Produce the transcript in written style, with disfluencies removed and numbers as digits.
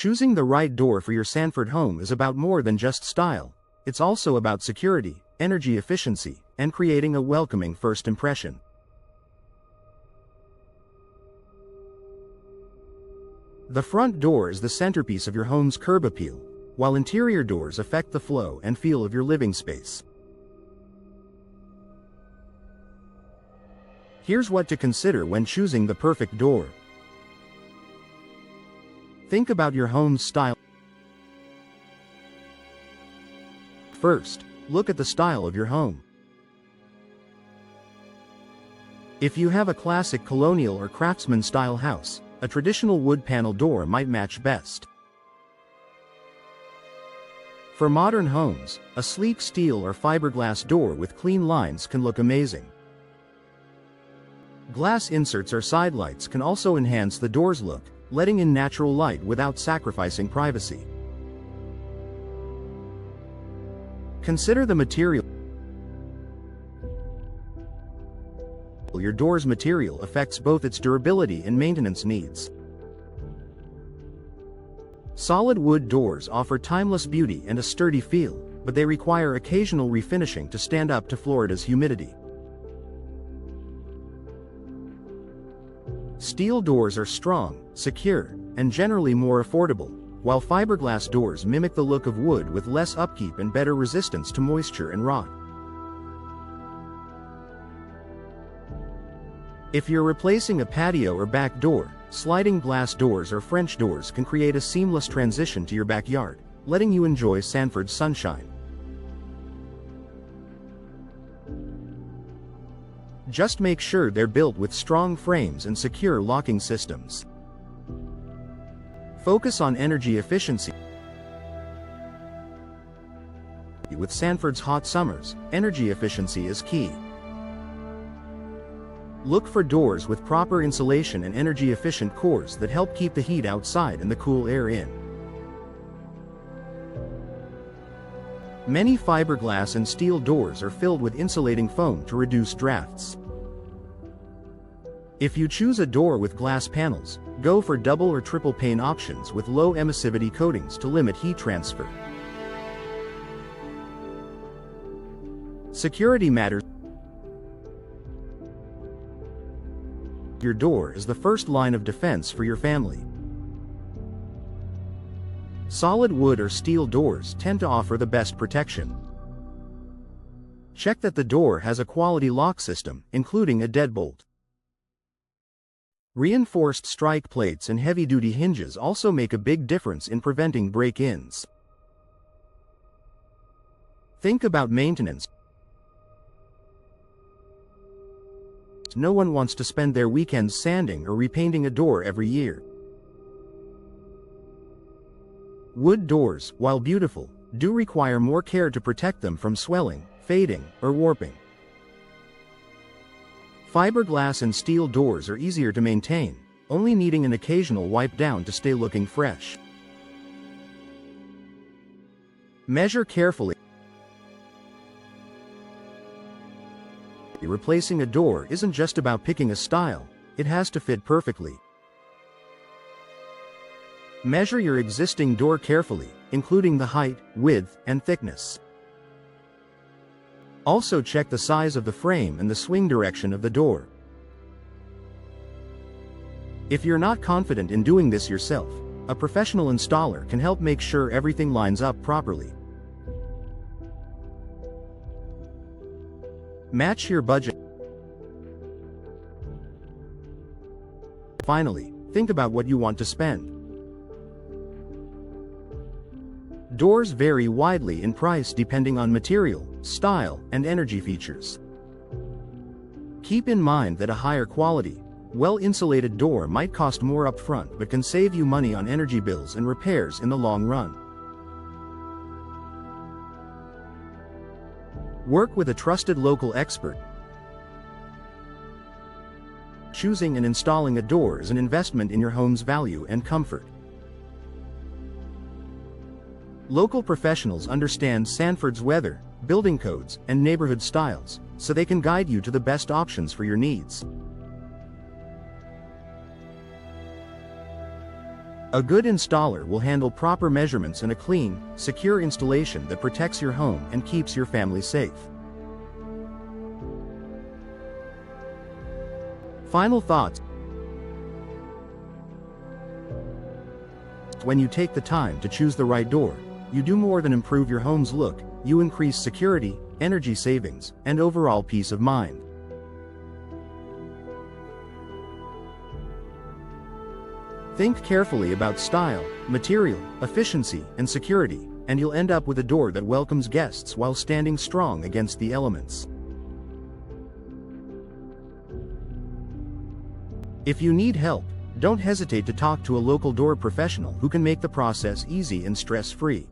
Choosing the right door for your Sanford home is about more than just style. It's also about security, energy efficiency, and creating a welcoming first impression. The front door is the centerpiece of your home's curb appeal, while interior doors affect the flow and feel of your living space. Here's what to consider when choosing the perfect door. Think about your home's style. First, look at the style of your home. If you have a classic colonial or craftsman-style house, a traditional wood panel door might match best. For modern homes, a sleek steel or fiberglass door with clean lines can look amazing. Glass inserts or sidelights can also enhance the door's look, letting in natural light without sacrificing privacy. Consider the material. Your door's material affects both its durability and maintenance needs. Solid wood doors offer timeless beauty and a sturdy feel, but they require occasional refinishing to stand up to Florida's humidity. Steel doors are strong, secure, and generally more affordable, while fiberglass doors mimic the look of wood with less upkeep and better resistance to moisture and rot. If you're replacing a patio or back door, sliding glass doors or French doors can create a seamless transition to your backyard, letting you enjoy Sanford's sunshine. Just make sure they're built with strong frames and secure locking systems. Focus on energy efficiency. With Sanford's hot summers, energy efficiency is key. Look for doors with proper insulation and energy-efficient cores that help keep the heat outside and the cool air in. Many fiberglass and steel doors are filled with insulating foam to reduce drafts. If you choose a door with glass panels, go for double or triple pane options with low emissivity coatings to limit heat transfer. Security matters. Your door is the first line of defense for your family. Solid wood or steel doors tend to offer the best protection. Check that the door has a quality lock system, including a deadbolt. Reinforced strike plates and heavy-duty hinges also make a big difference in preventing break-ins. Think about maintenance. No one wants to spend their weekends sanding or repainting a door every year. Wood doors, while beautiful, do require more care to protect them from swelling, fading, or warping. Fiberglass and steel doors are easier to maintain, only needing an occasional wipe down to stay looking fresh. Measure carefully. Replacing a door isn't just about picking a style, it has to fit perfectly. Measure your existing door carefully, including the height, width, and thickness. Also check the size of the frame and the swing direction of the door. If you're not confident in doing this yourself, a professional installer can help make sure everything lines up properly. Match your budget. Finally, think about what you want to spend. Doors vary widely in price depending on material, style, and energy features. Keep in mind that a higher quality, well-insulated door might cost more upfront but can save you money on energy bills and repairs in the long run. Work with a trusted local expert. Choosing and installing a door is an investment in your home's value and comfort. Local professionals understand Sanford's weather, building codes, and neighborhood styles, so they can guide you to the best options for your needs. A good installer will handle proper measurements and a clean, secure installation that protects your home and keeps your family safe. Final thoughts. When you take the time to choose the right door, you do more than improve your home's look, you increase security, energy savings, and overall peace of mind. Think carefully about style, material, efficiency, and security, and you'll end up with a door that welcomes guests while standing strong against the elements. If you need help, don't hesitate to talk to a local door professional who can make the process easy and stress-free.